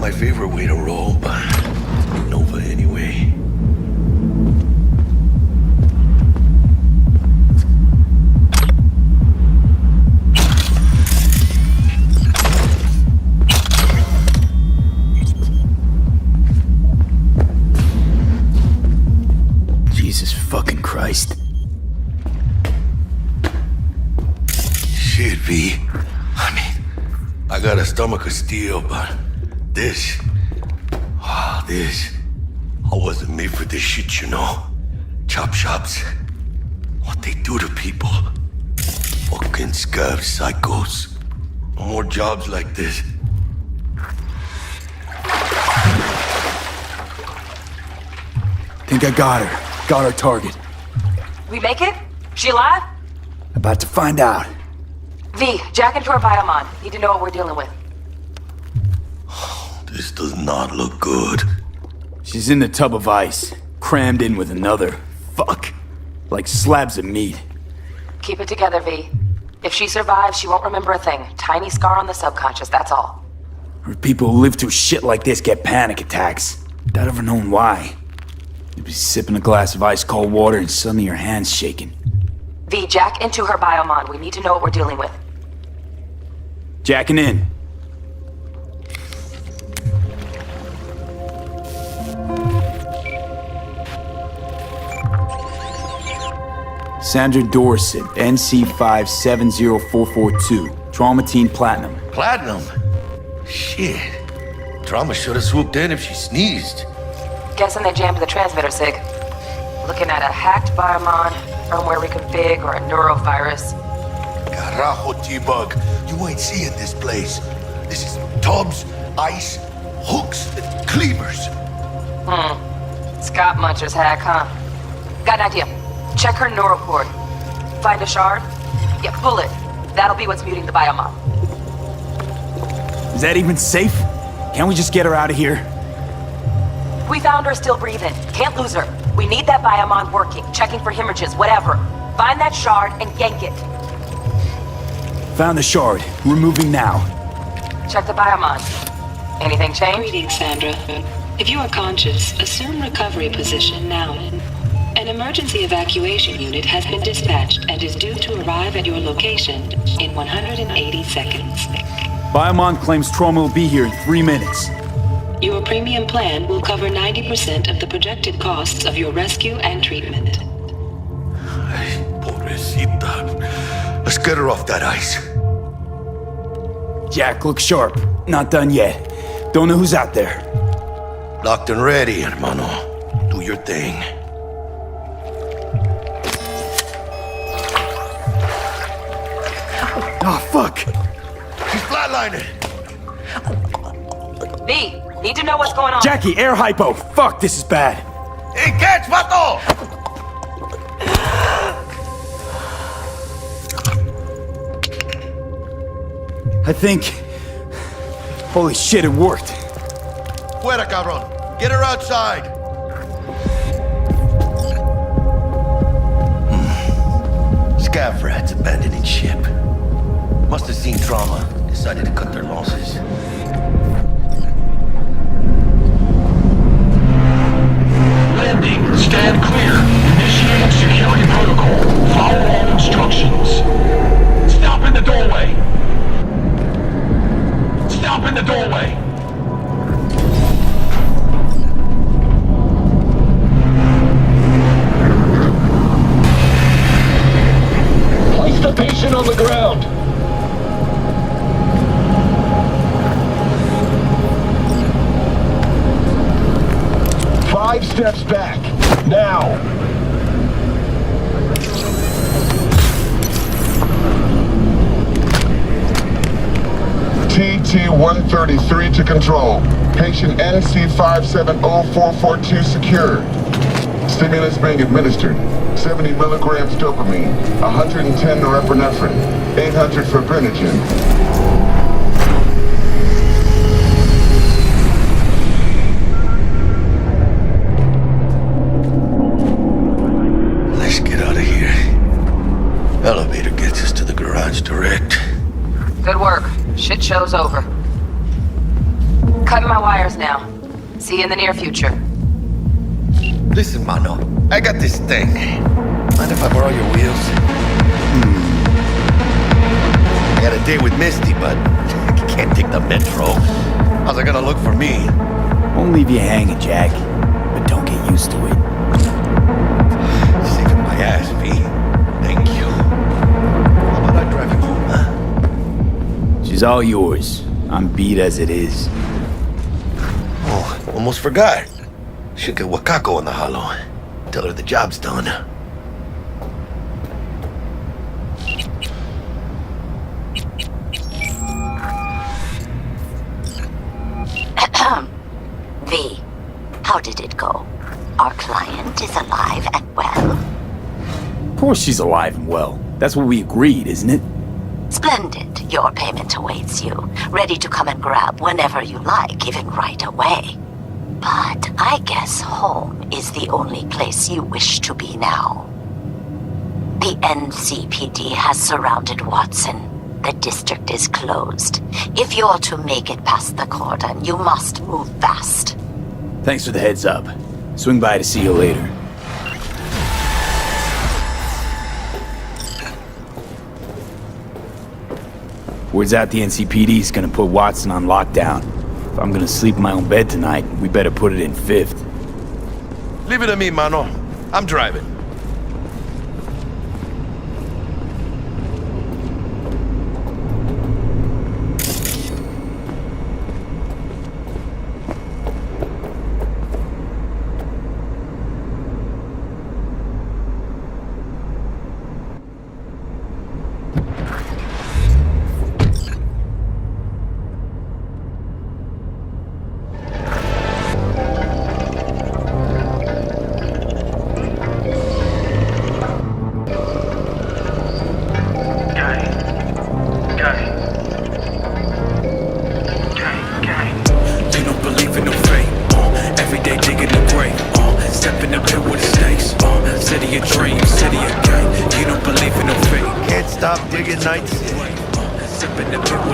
my favorite way to roll, but Nova anyway. Jesus fucking Christ. Shit, V. I mean, I got a stomach of steel, but this... I wasn't made for this shit, you know? Chop shops. What they do to people. Fucking scav psychos. No more jobs like this. Think I got her. Got our target. We make it? She alive? About to find out. V, jack into her biomon. Need to know what we're dealing with. This does not look good. She's in the tub of ice, crammed in with another. Fuck. Like slabs of meat. Keep it together, V. If she survives, she won't remember a thing. Tiny scar on the subconscious, that's all. Or people who live through shit like this get panic attacks. Without ever knowing why. You'd be sipping a glass of ice cold water and suddenly your hand's shaking. V, jack into her biomon. We need to know what we're dealing with. Jacking in. Sandra Dorset, NC570442, Traumatine Platinum. Platinum? Shit. Drama should have swooped in if she sneezed. Guessing they jammed the transmitter, Sig. Looking at a hacked biomon, firmware reconfig, or a neurovirus. Carajo, T-Bug. You ain't seeing this place. This is tubs, ice, hooks, and cleavers. Scott Muncher's hack, huh? Got an idea. Check her neuroport. Find a shard? Yeah, pull it. That'll be what's muting the biomon. Is that even safe? Can't we just get her out of here? We found her still breathing. Can't lose her. We need that biomon working, checking for hemorrhages, whatever. Find that shard and yank it. Found the shard. We're moving now. Check the biomon. Anything change? Greetings, Sandra. If you are conscious, assume recovery position now. An emergency evacuation unit has been dispatched and is due to arrive at your location in 180 seconds. Biomon claims trauma will be here in 3 minutes. Your premium plan will cover 90% of the projected costs of your rescue and treatment. Ay, pobrecita. Let's get her off that ice. Jack, look sharp. Not done yet. Don't know who's out there. Locked and ready, hermano. Do your thing. Oh, fuck! She's flatlining. V, need to know what's going on. Jackie, air hypo! Fuck, this is bad. Hey, catch, vato! I think... Holy shit, it worked. Fuera, cabrón. Get her outside. Scav rats abandoning ship. Must have seen trauma. Decided to cut their losses. Landing. Stand clear. Initiating security protocol. Follow all instructions. Stop in the doorway. Stop in the doorway. Place the patient on the ground. Five steps back. Now. TT-133 to control. Patient NC570442 secured. Stimulus being administered. 70 milligrams dopamine, 110 norepinephrine, 800 fibrinogen. Let's get out of here. Elevator gets us to the garage direct. Good work. Shit show's over. Cutting my wires now. See you in the near future. Listen, Mano, I got this thing. Mind if I borrow your wheels? I got a date with Misty, but I can't take the metro. How's it gonna look for me? Won't leave you hanging, Jack. But don't get used to it. Saving my ass, V. Thank you. How about I drive you home, huh? She's all yours. I'm beat as it is. Oh, almost forgot. Should get Wakako on the hollow. Tell her the job's done. V, how did it go? Our client is alive and well? Of course she's alive and well. That's what we agreed, isn't it? Splendid. Your payment awaits you, ready to come and grab whenever you like, even right away. But I guess home is the only place you wish to be now. The NCPD has surrounded Watson. The district is closed. If you're to make it past the cordon, you must move fast. Thanks for the heads up. Swing by to see you later. Word's out the NCPD's gonna put Watson on lockdown. If I'm gonna sleep in my own bed tonight, we better put it in fifth. Leave it to me, Mano. I'm driving.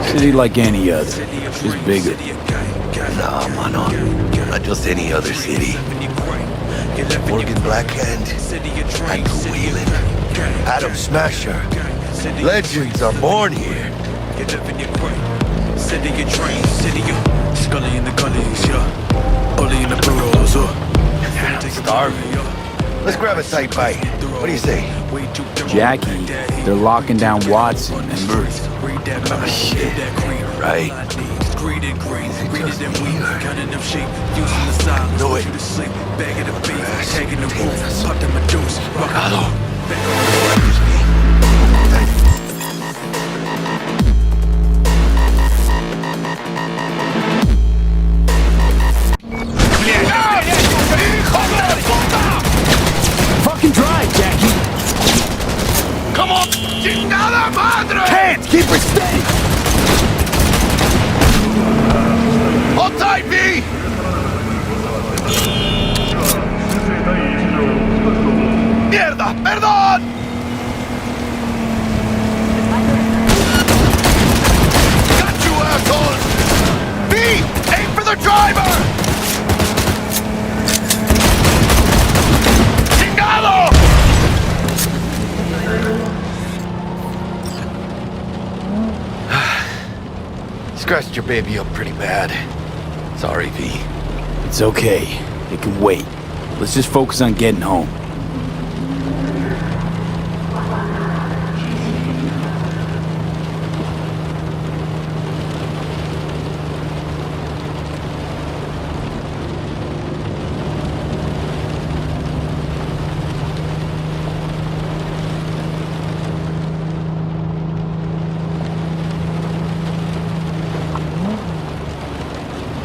City like any other, just bigger. Nah, Mano. Not just any other city. Morgan Blackhand, Andrew Whelan, Adam Smasher. Legends are born here. City of dreams, city of Scully in the gullies, yeah. Bully in the burrows, Starving. Let's grab a tight bite. What do you say? Jackie, they're locking down Watson, remember? Oh, shit. Right. No way. Hello. Fucking drive, Jackie! Come on! Chingada madre! Can't! Keep her steady! Hold tight, V! Mierda! Perdón! Got you, asshole! V! Aim for the driver! Chingado! Scratched your baby up pretty bad. Sorry, V. It's okay. It can wait. Let's just focus on getting home.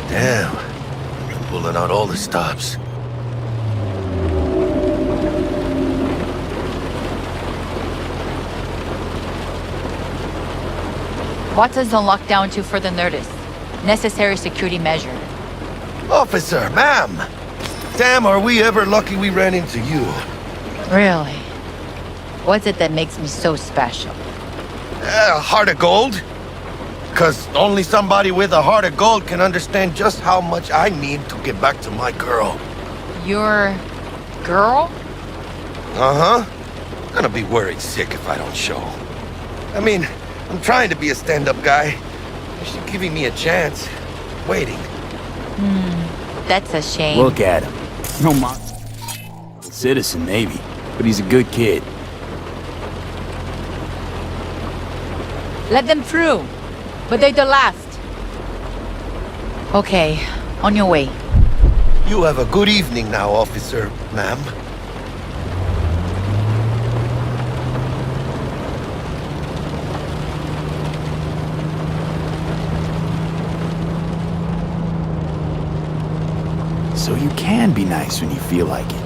Damn. Pulling out all the stops. Watson's on lockdown to further notice. Necessary security measure. Officer, ma'am! Damn, are we ever lucky we ran into you. Really? What's it that makes me so special? Heart of gold? Because only somebody with a heart of gold can understand just how much I need to get back to my girl. Your girl? Uh-huh. Gonna be worried sick if I don't show. I mean, I'm trying to be a stand-up guy. She's giving me a chance. Waiting. That's a shame. Look at him. No citizen, maybe, but he's a good kid. Let them through. But they're the last. Okay, on your way. You have a good evening now, officer, ma'am. So you can be nice when you feel like it.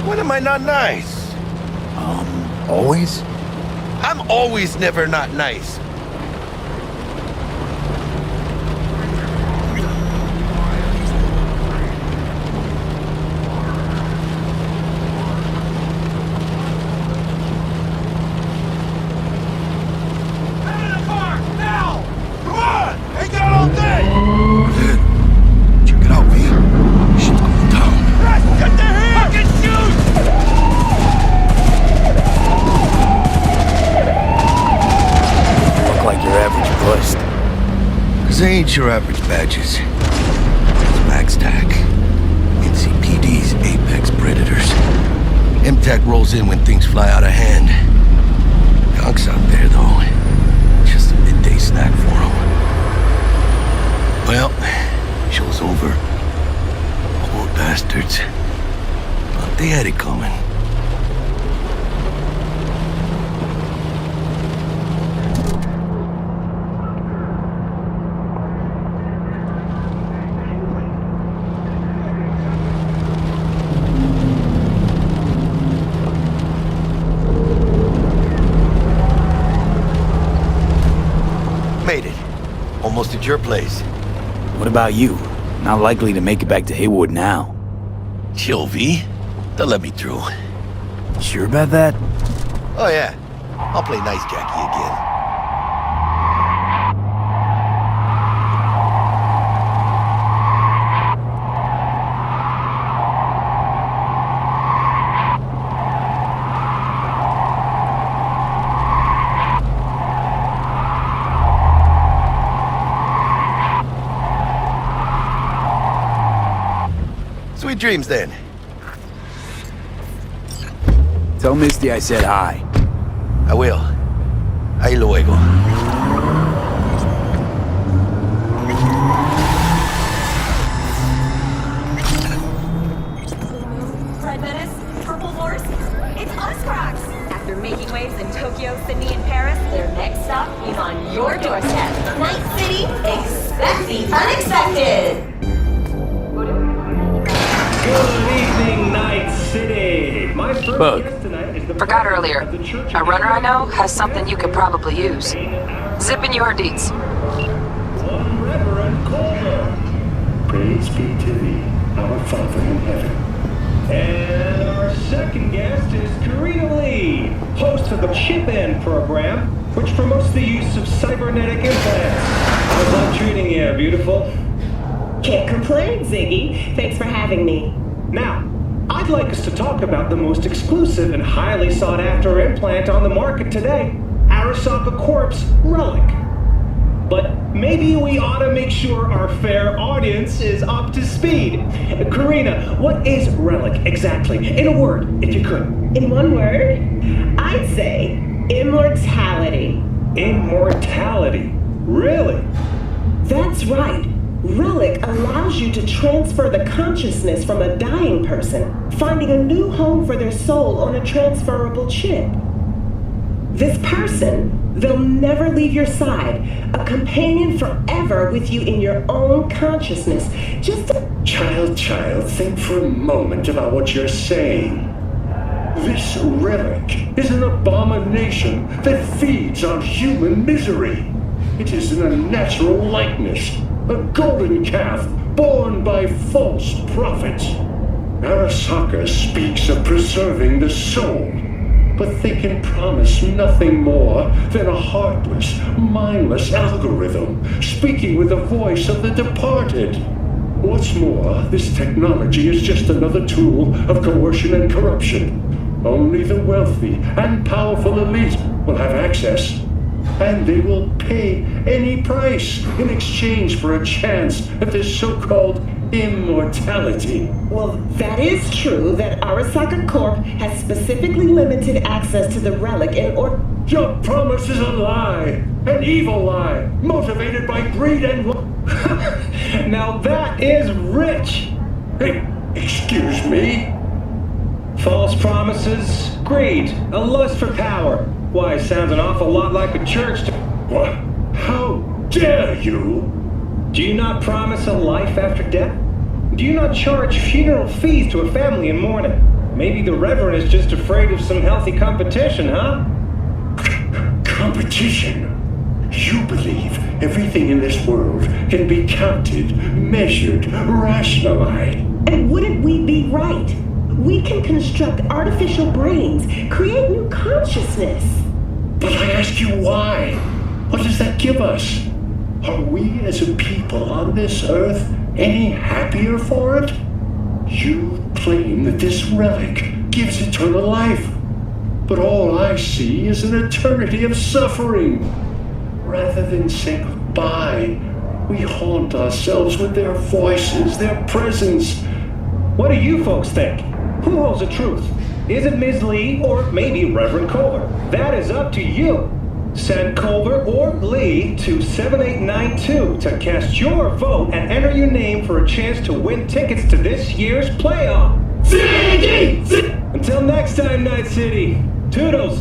When am I not nice? Always? I'm always never not nice. They ain't your average badges. It's Max TAC. NCPD's apex predators. MTAC rolls in when things fly out of hand. Gonks out there, though. Just a midday snack for them. Well, show's over. Poor bastards. Thought they had it coming. Made it. Almost at your place. What about you? Not likely to make it back to Haywood now. Chill, V. They'll let me through. Sure about that? Oh, yeah. I'll play nice Jackie again. Sweet dreams, then. Tell Misty I said hi. I will. Ahí luego. Red Menace, Purple Horse, it's us, Cracks! After making waves in Tokyo, Sydney, and Paris, their next stop is on your doorstep. Night City, expect the unexpected! Good evening, Night City. My first Bug. guest tonight is the Forgot earlier. A runner I know has something you could probably use. Zip in your deeds. One Reverend Colder. Praise be to thee, our Father in heaven. And our second guest is Karina Lee, host of the Chip-In program, which promotes the use of cybernetic implants. How's that treating you, beautiful? Can't complain, Ziggy. Thanks for having me. Now, I'd like us to talk about the most exclusive and highly sought-after implant on the market today, Arasaka Corp's Relic. But maybe we ought to make sure our fair audience is up to speed. Karina, what is Relic exactly? In a word, if you could. In one word, I'd say immortality. Immortality? Really? That's right. Relic allows you to transfer the consciousness from a dying person, finding a new home for their soul on a transferable chip. This person, they'll never leave your side, a companion forever with you in your own consciousness. Just a... Child, think for a moment about what you're saying. This relic is an abomination that feeds on human misery. It is an unnatural likeness. A golden calf born by false prophets. Arasaka speaks of preserving the soul. but they can promise nothing more than a heartless, mindless algorithm speaking with the voice of the departed. What's more, this technology is just another tool of coercion and corruption. Only the wealthy and powerful elite will have access, and they will pay any price in exchange for a chance at this so-called immortality. Well, that is true that Arasaka Corp has specifically limited access to the relic in order... Your promise is a lie, an evil lie, motivated by greed and... Now that is rich! Hey, excuse me? False promises, greed, a lust for power. Why, sounds an awful lot like a church to... What? How dare you? Do you not promise a life after death? Do you not charge funeral fees to a family in mourning? Maybe the Reverend is just afraid of some healthy competition, huh? Competition? You believe everything in this world can be counted, measured, rationalized. And wouldn't we be right? We can construct artificial brains, create new consciousness. But I ask you why? What does that give us? Are we as a people on this earth any happier for it? You claim that this relic gives eternal life, but all I see is an eternity of suffering. Rather than say goodbye, we haunt ourselves with their voices, their presence. What do you folks think? Who holds the truth? Is it Ms. Lee or maybe Reverend Culver? That is up to you. Send Culver or Lee to 7892 to cast your vote and enter your name for a chance to win tickets to this year's playoff. Until next time, Night City. Toodles.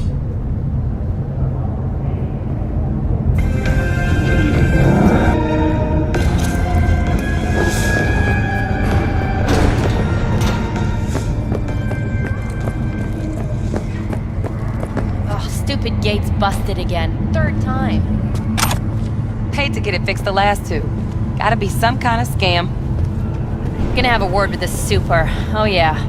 Stupid gate's busted again. Third time. Paid to get it fixed the last two. Gotta be some kind of scam. Gonna have a word with the super. Oh yeah.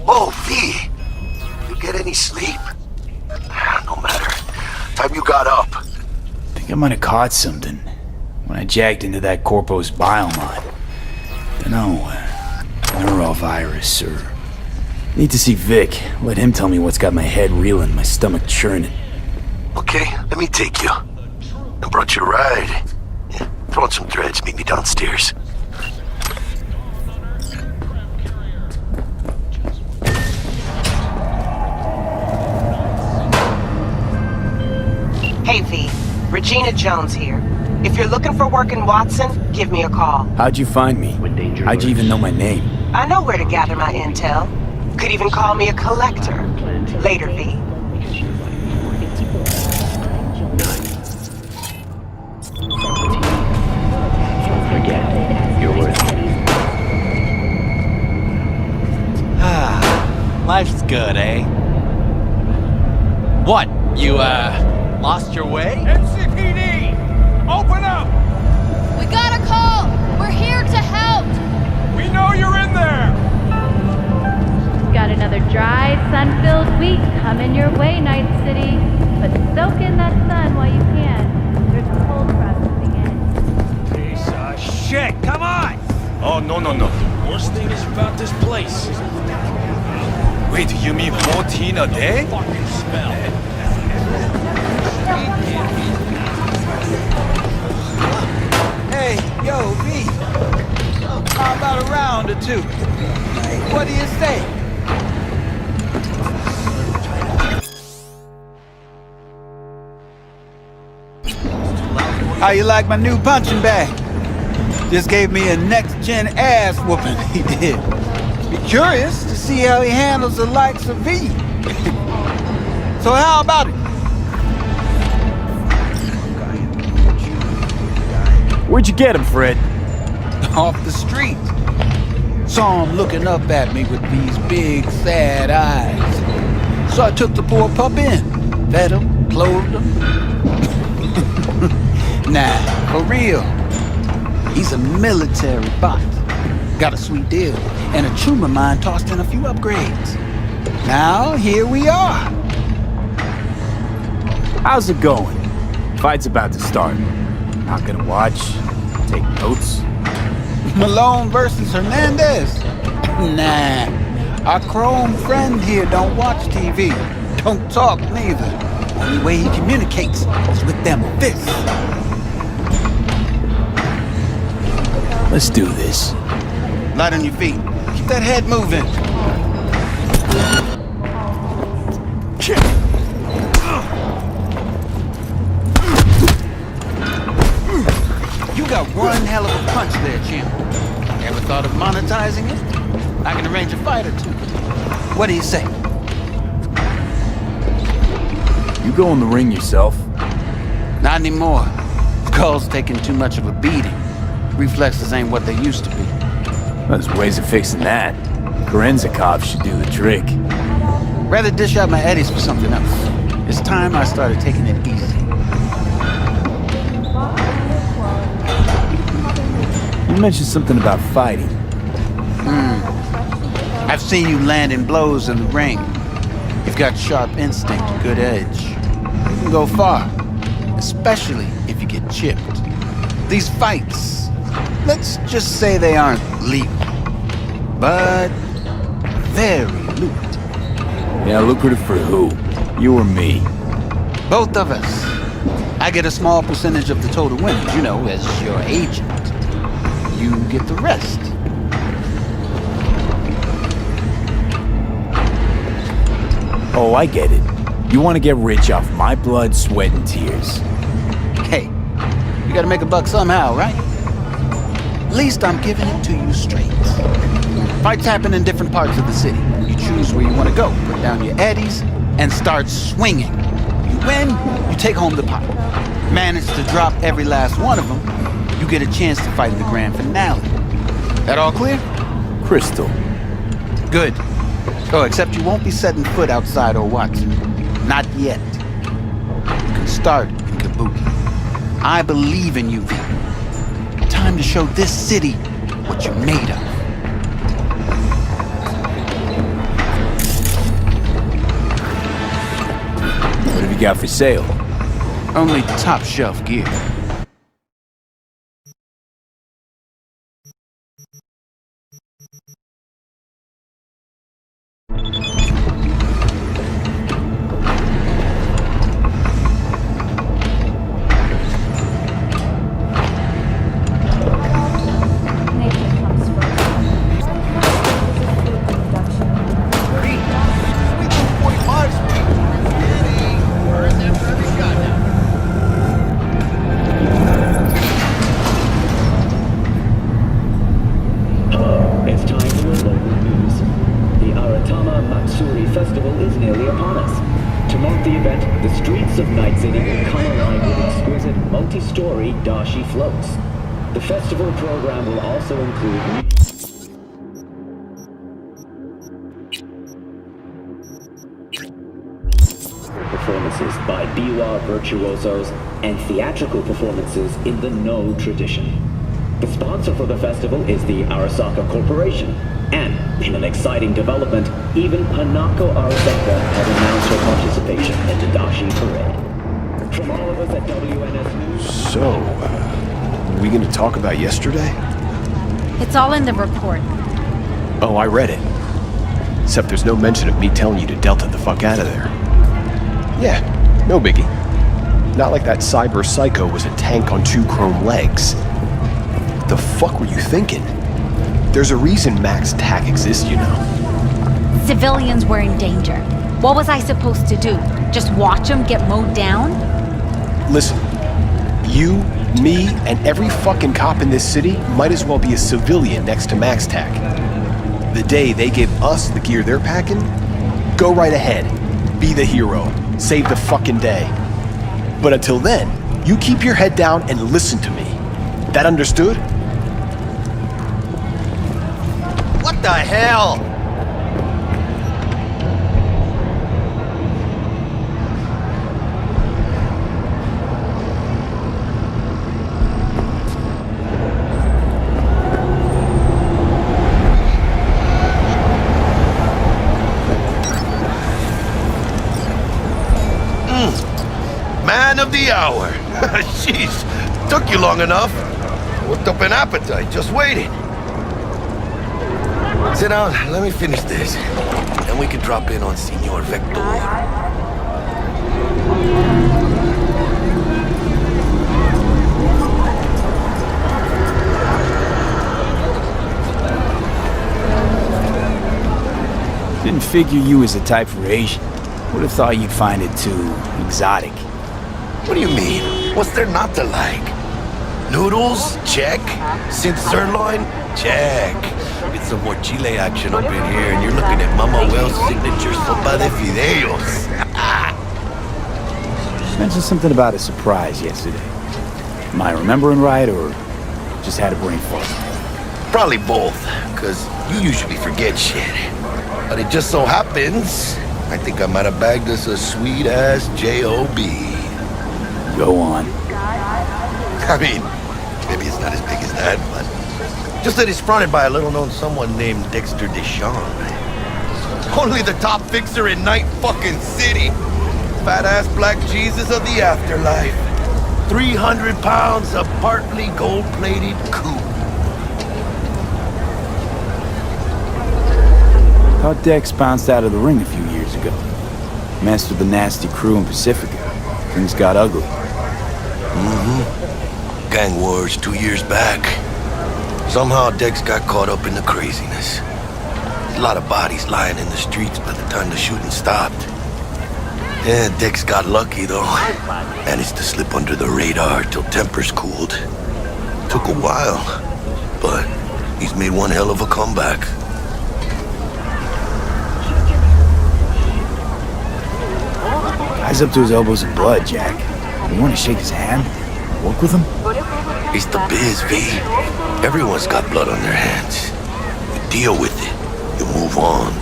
Oh, V! You get any sleep? No matter. Time you got up. I think I might have caught something when I jacked into that Corpo's biomod. Dunno, neurovirus or... Need to see Vic. Let him tell me what's got my head reeling, my stomach churning. Okay, let me take you. I brought you a ride. Yeah, throw on some threads, meet me downstairs. Hey V, Regina Jones here. If you're looking for work in Watson, give me a call. How'd you find me? How'd you even know my name? I know where to gather my intel. Could even call me a collector. Later, V. Again, you're worth it. Life's good, eh? What? You, lost your way? NCPD! Open up! We got a call! We're here to help! We know you're in there! Got another dry, sun-filled week coming your way, Night City. But soak in that sun while you can. There's a cold front moving in. Piece of shit! Come on! Oh, no. The worst thing is about this place. Wait, you mean 14 a day? Fucking smell. Hey, yo, V. How about a round or two? What do you say? How you like my new punching bag? Just gave me a next-gen ass whooping, he did. Be curious to see how he handles the likes of V. So how about it? Where'd you get him, Fred? Off the street. Saw him looking up at me with these big, sad eyes. So I took the poor pup in. Fed him, clothed him. Nah, for real. He's a military bot. Got a sweet deal, and a chum of mine tossed in a few upgrades. Now, here we are. How's it going? Fight's about to start. Not gonna watch, take notes. Malone versus Hernandez? Nah. Our chrome friend here don't watch TV. Don't talk neither. Only way he communicates is with them fists. Let's do this. Light on your feet. Keep that head moving. You got one hell of a punch there, champ. Ever thought of monetizing it? I can arrange a fight or two. What do you say? You go in the ring yourself? Not anymore. Skull's taking too much of a beating. Reflexes ain't what they used to be. There's ways of fixing that. Korenzikov should do the trick. Rather dish out my eddies for something else. It's time I started taking it easy. You mentioned something about fighting. I've seen you landing blows in the ring. You've got sharp instinct, good edge. You can go far, especially if you get chipped. These fights, let's just say they aren't lethal, but very lucrative. Yeah, lucrative for who? You or me? Both of us. I get a small percentage of the total winnings, you know, as your agent. You get the rest. Oh, I get it. You want to get rich off my blood, sweat, and tears. Hey, you gotta make a buck somehow, right? At least I'm giving it to you straight. Fights happen in different parts of the city. You choose where you want to go, put down your eddies, and start swinging. You win, you take home the pot. Manage to drop every last one of them, you get a chance to fight in the grand finale. That all clear? Crystal. Good. Oh, except you won't be setting foot outside or Watson. Not yet. You can start in Kabuki. I believe in you, V. Time to show this city what you're made of. What have you got for sale? Only top shelf gear. the event, the streets of Night City will come alive with exquisite multi-story dashi floats. The festival program will also include performances by biwa virtuosos and theatrical performances in the No tradition. The sponsor for the festival is the Arasaka Corporation, and in an exciting development, even Hanako Arasaka has announced her participation in the Dashi Parade. From all of us at WNS News... So, are we gonna talk about yesterday? It's all in the report. Oh, I read it. Except there's no mention of me telling you to Delta the fuck out of there. Yeah, no biggie. Not like that cyber psycho was a tank on 2 chrome legs. What the fuck were you thinking? There's a reason Max TAC exists, you know. Civilians were in danger. What was I supposed to do? Just watch them get mowed down? Listen, you, me, and every fucking cop in this city might as well be a civilian next to Max TAC. The day they give us the gear they're packing, go right ahead. Be the hero. Save the fucking day. But until then, you keep your head down and listen to me. That understood? What the hell? Man of the hour. Jeez, took you long enough. Worked up an appetite, just waiting. Sit down, let me finish this. Then we can drop in on Senor Vector. Didn't figure you was the type for Asian. Would have thought you'd find it too exotic. What do you mean? What's there not to like? Noodles? Check. Since sirloin? Check. Get some more chile action up in here, and you're looking at Mama Wells' signature sopa de fideos. Mentioned something about a surprise yesterday. Am I remembering right, or just had a brain fart? Probably both, because you usually forget shit. But it just so happens, I think I might have bagged us a sweet-ass J.O.B. Go on. I mean, maybe it's not as big as that, but just that it's fronted by a little-known someone named Dexter Deshawn. Only the top fixer in Night fucking City. Fat-ass black Jesus of the afterlife. 300 pounds of partly gold-plated coupe. Thought Dex bounced out of the ring a few years ago. Messed with the nasty crew in Pacifica. Things got ugly. Mm-hmm. Gang wars 2 years back. Somehow Dex got caught up in the craziness. A lot of bodies lying in the streets by the time the shooting stopped. Yeah, Dex got lucky though. Managed to slip under the radar till tempers cooled. Took a while, but he's made one hell of a comeback. Guy's up to his elbows in blood, Jack. You want to shake his hand? Work with him? It's the biz, V. Everyone's got blood on their hands. You deal with it. You move on.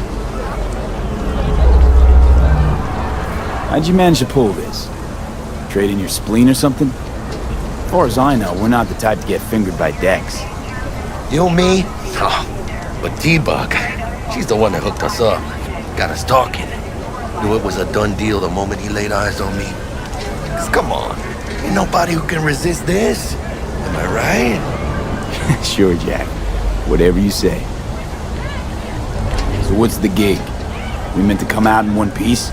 How'd you manage to pull this? Trade in your spleen or something? As far as I know, we're not the type to get fingered by Dex. You, me? Oh, but T-Bug, she's the one that hooked us up. Got us talking. Knew it was a done deal the moment he laid eyes on me. 'Cause come on, ain't nobody who can resist this. Am I right? Sure, Jack. Whatever you say. So what's the gig? We meant to come out in one piece?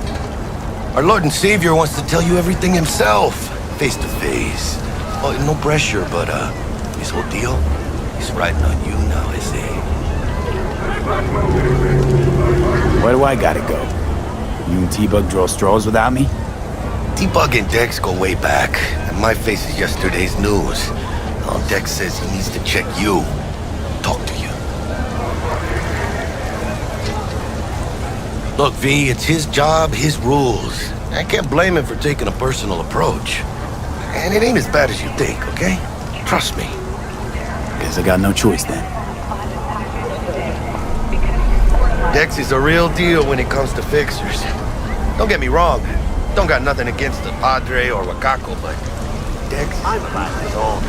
Our Lord and Savior wants to tell you everything himself, face to face. Oh, no pressure, but his whole deal, he's riding on you now, I say. Where do I gotta go? You and T-Bug draw straws without me? T-Bug and Dex go way back, and my face is yesterday's news. Now Dex says he needs to check you, talk to you. Look, V, it's his job, his rules. I can't blame him for taking a personal approach. And it ain't as bad as you think, okay? Trust me. Guess I got no choice then. Dex is a real deal when it comes to fixers. Don't get me wrong. Don't got nothing against the Padre or Wakako, but Dex is his own.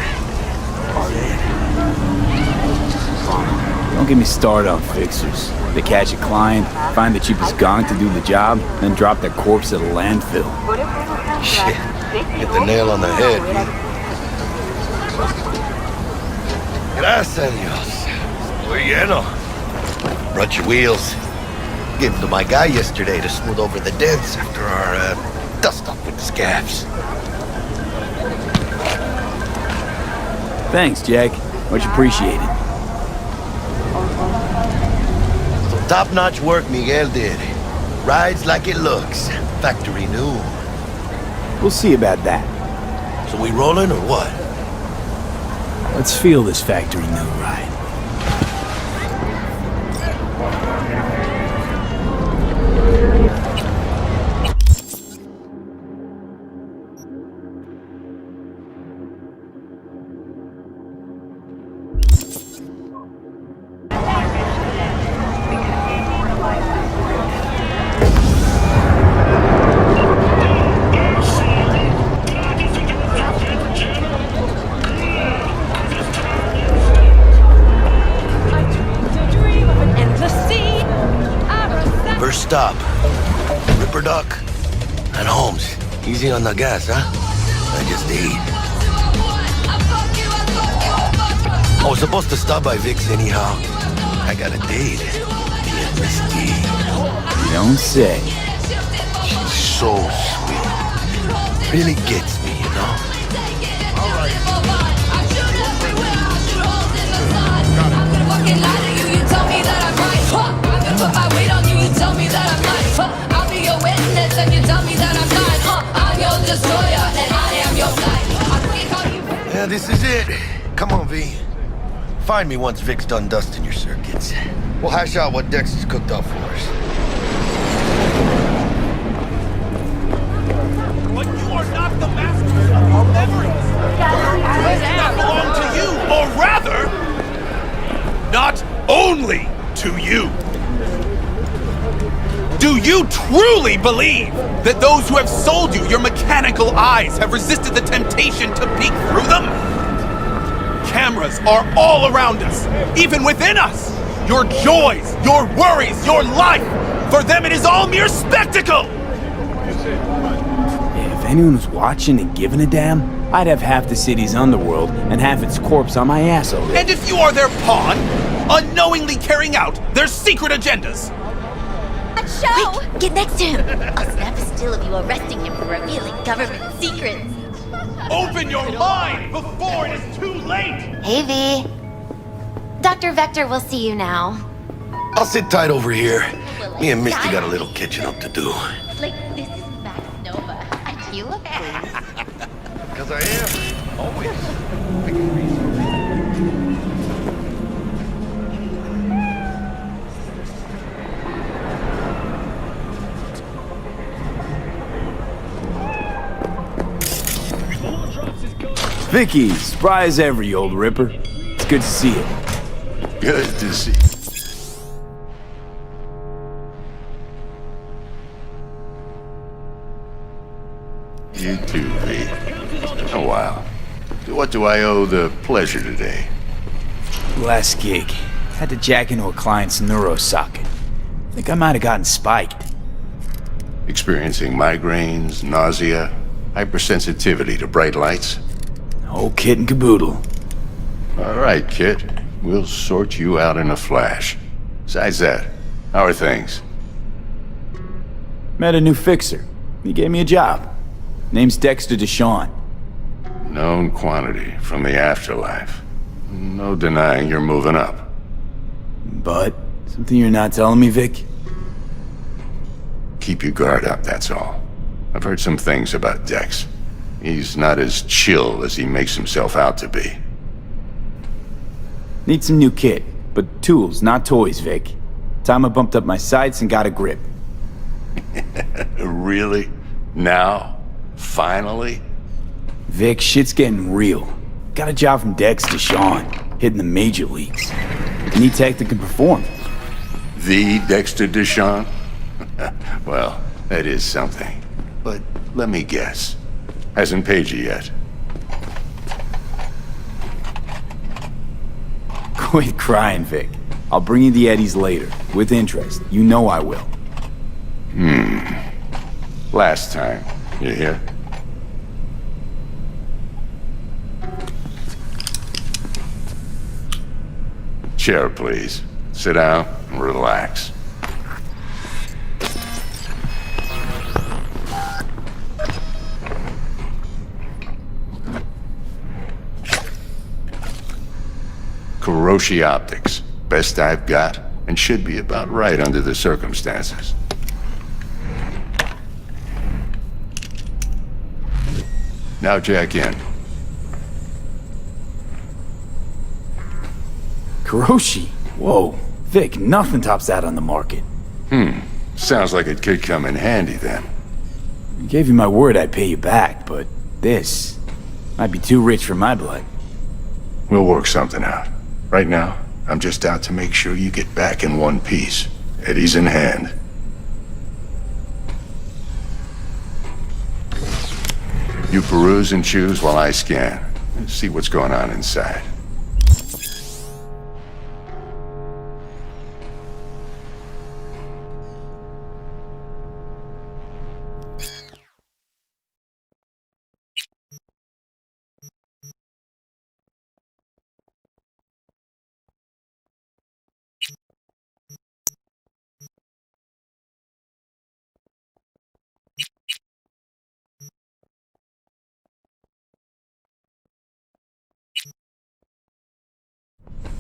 Don't get me started on fixers. They catch a client, find the cheapest gong to do the job, then drop their corpse at a landfill. Shit. Hit the nail on the head, man. Gracias, Dios. Muy lleno. Brought your wheels. Gave them to my guy yesterday to smooth over the dents after our dust-up with the scabs. Thanks, Jack. Much appreciated. So top-notch work Miguel did. Rides like it looks. Factory new. We'll see about that. So we rolling or what? Let's feel this factory new ride. Stop. Ripper Duck and Holmes. Easy on the gas, huh? I just ate. I was supposed to stop by Vic's anyhow. I got a date. Me and Miss D. You don't say. She's so sweet. Really gets me, you know? Yeah, this is it. Come on, V. Find me once Vic's done dusting your circuits. We'll hash out what Dex has cooked up for us. But you are not the master of our memories. They not belong to you, or rather, not only to you. Do you truly believe that those who have sold you your mechanical eyes have resisted the temptation to peek through them? Cameras are all around us, even within us. Your joys, your worries, your life, for them it is all mere spectacle. If anyone was watching and giving a damn, I'd have half the city's underworld and half its corpse on my ass already. And if you are their pawn, unknowingly carrying out their secret agendas. Show! Quick, get next to him. I'll snap a still of you arresting him for revealing government secrets. Open your mind before it is too late! Hey, V. Dr. Vector will see you now. I'll sit tight over here. Me and Misty got a little catching up to do. Like, this is Max Nova. You look pleased. Because I am. Always. Vicky, spry as ever, you old ripper. It's good to see you. Good to see you. You too, V. Oh, wow. What do I owe the pleasure today? Last gig. Had to jack into a client's neuro socket. Think I might have gotten spiked. Experiencing migraines, nausea, hypersensitivity to bright lights? Whole kit and caboodle. All right, kid. We'll sort you out in a flash. Besides that, how are things? Met a new fixer. He gave me a job. Name's Dexter Deshawn. Known quantity from the afterlife. No denying you're moving up. But, something you're not telling me, Vic? Keep your guard up, that's all. I've heard some things about Dex. He's not as chill as he makes himself out to be. Need some new kit, but tools, not toys, Vic. Time I bumped up my sights and got a grip. Really? Now? Finally? Vic, shit's getting real. Got a job from Dex to Sean, hitting the major leagues. Any tech that can perform. The Dexter Deshawn? Well, that is something. But let me guess. Hasn't paid you yet. Quit crying, Vic. I'll bring you the eddies later, with interest. You know I will. Last time. You hear? Chair, please. Sit down and relax. Kuroshi Optics. Best I've got, and should be about right under the circumstances. Now jack in. Kuroshi? Whoa. Vic, nothing tops that on the market. Sounds like it could come in handy then. I gave you my word I'd pay you back, but this might be too rich for my blood. We'll work something out. Right now, I'm just out to make sure you get back in one piece. Eddie's in hand. You peruse and choose while I scan. See what's going on inside.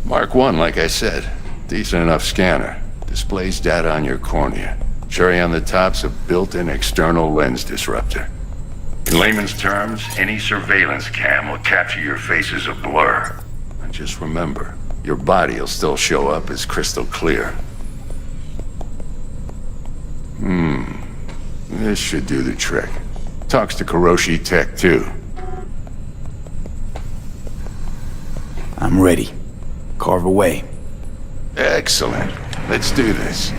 Mark 1, like I said. Decent enough scanner. Displays data on your cornea. Cherry on the top's a built-in external lens disruptor. In layman's terms, any surveillance cam will capture your face as a blur. And just remember, your body will still show up as crystal clear. This should do the trick. Talks to Kuroshi Tech, too. I'm ready. Carve away. Excellent. Let's do this.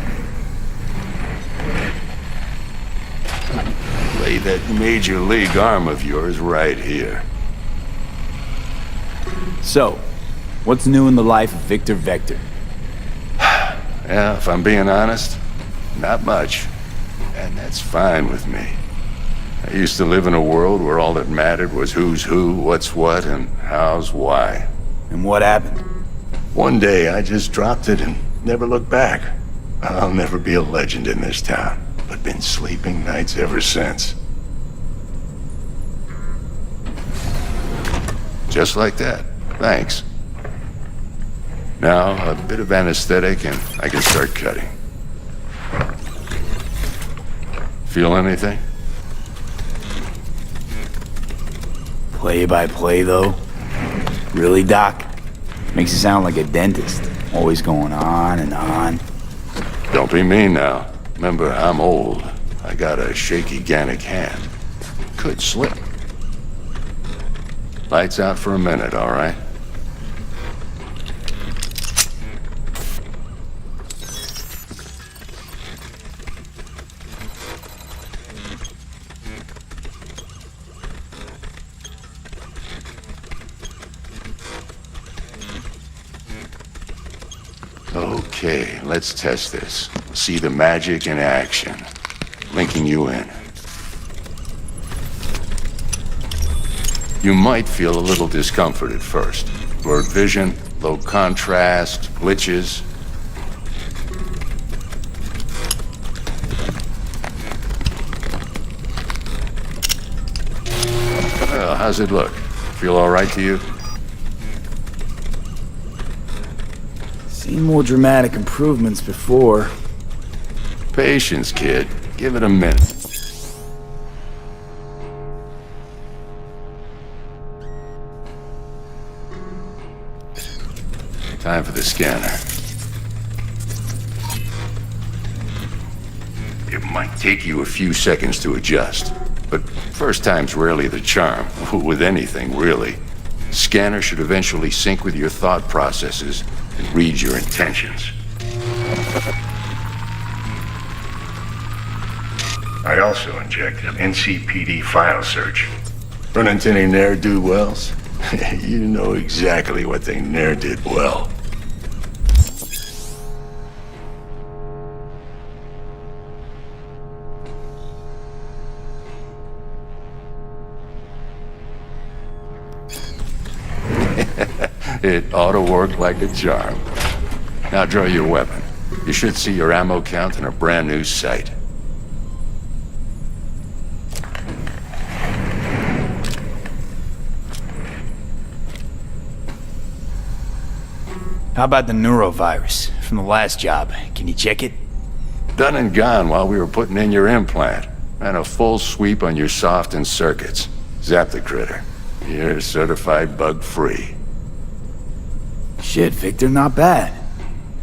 Lay that major league arm of yours right here. So, what's new in the life of Victor Vector? Yeah, if I'm being honest, not much. And that's fine with me. I used to live in a world where all that mattered was who's who, what's what, and how's why. And what happened? One day I just dropped it and never looked back. I'll never be a legend in this town, but been sleeping nights ever since. Just like that. Thanks. Now, a bit of anesthetic and I can start cutting. Feel anything? Play by play, though? Really, Doc? Makes you sound like a dentist. Always going on and on. Don't be mean now. Remember, I'm old. I got a shaky Gannic hand. Could slip. Lights out for a minute, all right? Okay, let's test this. See the magic in action. Linking you in. You might feel a little discomfort at first. Blurred vision, low contrast, glitches. Well, how's it look? Feel all right to you? Seen more dramatic improvements before. Patience, kid. Give it a minute. Time for the scanner. It Might take you a few seconds to adjust. But first time's rarely the charm, with anything, really. Scanner should eventually sync with your thought processes and read your intentions. I also injected an NCPD file search. Run into any ne'er-do-wells? You know exactly what they ne'er did well. It ought to work like a charm. Now draw your weapon. You should see your ammo count in a brand new sight. How about the neurovirus from the last job? Can you check it? Done and gone while we were putting in your implant. And a full sweep on your soft and circuits. Zap the critter. You're certified bug-free. Shit, Victor, not bad.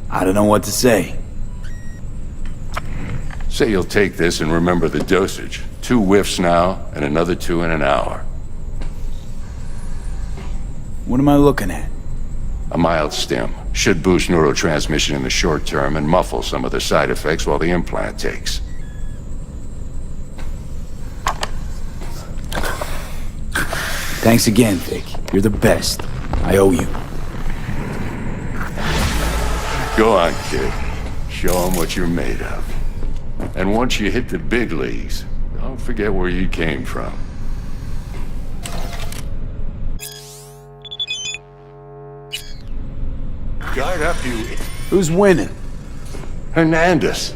I don't know what to say. Say you'll take this and remember the dosage. 2 whiffs now, and another 2 in an hour. What am I looking at? A mild stim. Should boost neurotransmission in the short term and muffle some of the side effects while the implant takes. Thanks again, Vic. You're the best. I owe you. Go on, kid. Show them what you're made of. And once you hit the big leagues, don't forget where you came from. Guard up, you... Who's winning? Hernandez.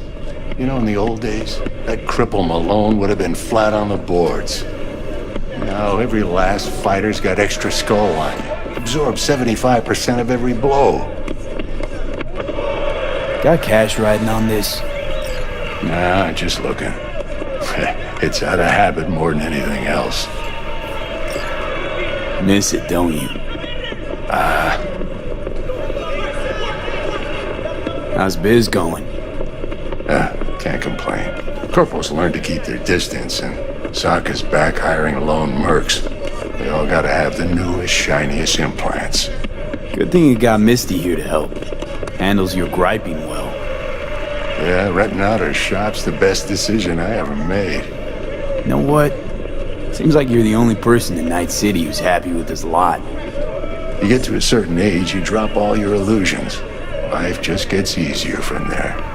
You know, in the old days, that cripple Malone would have been flat on the boards. Now, every last fighter's got extra skull on you. Absorbs 75% of every blow. Got cash riding on this? Nah, just looking. It's out of habit more than anything else. Miss it, don't you? How's biz going? Can't complain. Corporals learn to keep their distance, and Sokka's back hiring lone mercs. They all gotta have the newest, shiniest implants. Good thing you got Misty here to help. Handles your griping well. Yeah, renting out her shop's the best decision I ever made. You know what? Seems like you're the only person in Night City who's happy with this lot. You get to a certain age, you drop all your illusions. Life just gets easier from there.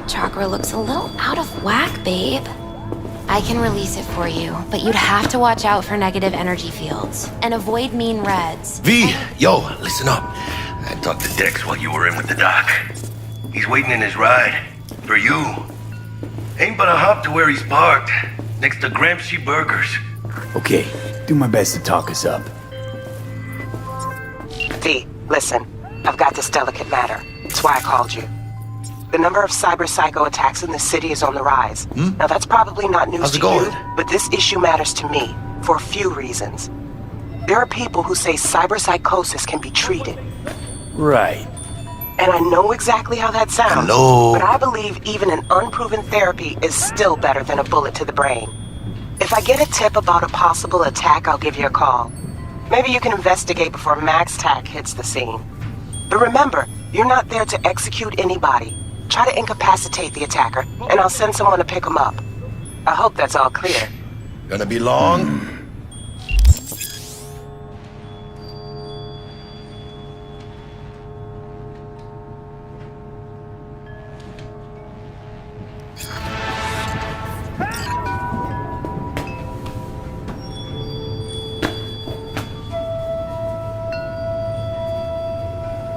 Chakra looks a little out of whack, babe. I can release it for you, but you'd have to watch out for negative energy fields and avoid mean reds. V, yo, listen up. I talked to Dex while you were in with the doc. He's waiting in his ride. For you. Ain't but a hop to where he's parked. Next to Gramsci Burgers. Okay, do my best to talk us up. V, listen. I've got this delicate matter. That's why I called you. The number of cyber-psycho attacks in the city is on the rise. Now that's probably not news to you, but this issue matters to me for a few reasons. There are people who say cyber-psychosis can be treated. Right. And I know exactly how that sounds, but I believe even an unproven therapy is still better than a bullet to the brain. If I get a tip about a possible attack, I'll give you a call. Maybe you can investigate before MaxTac hits the scene. But remember, you're not there to execute anybody. Try to incapacitate the attacker, and I'll send someone to pick him up. I hope that's all clear. Gonna be long?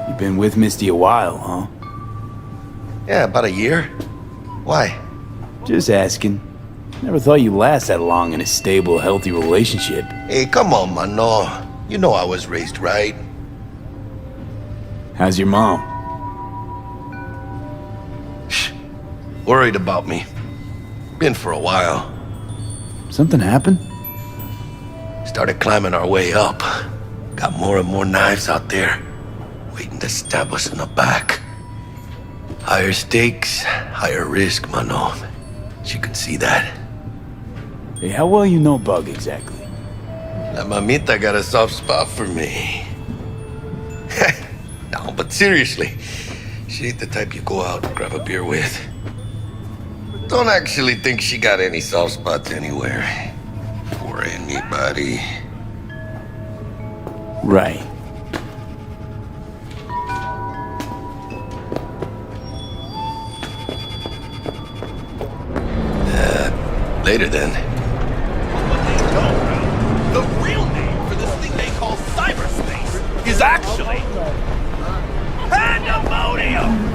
You've been with Misty a while, huh? Yeah, about a year. Why? Just asking. Never thought you'd last that long in a stable, healthy relationship. Hey, come on, Mano. You know I was raised right. How's your mom? Worried about me. Been for a while. Something happened? Started climbing our way up. Got more and more knives out there, waiting to stab us in the back. Higher stakes, higher risk, Mano. She can see that. Hey, how well you know Bug exactly? La mamita got a soft spot for me. No, but seriously, she ain't the type you go out and grab a beer with. Don't actually think she got any soft spots anywhere. For anybody. Right. Later then. The real name for this thing they call cyberspace is actually pandemonium!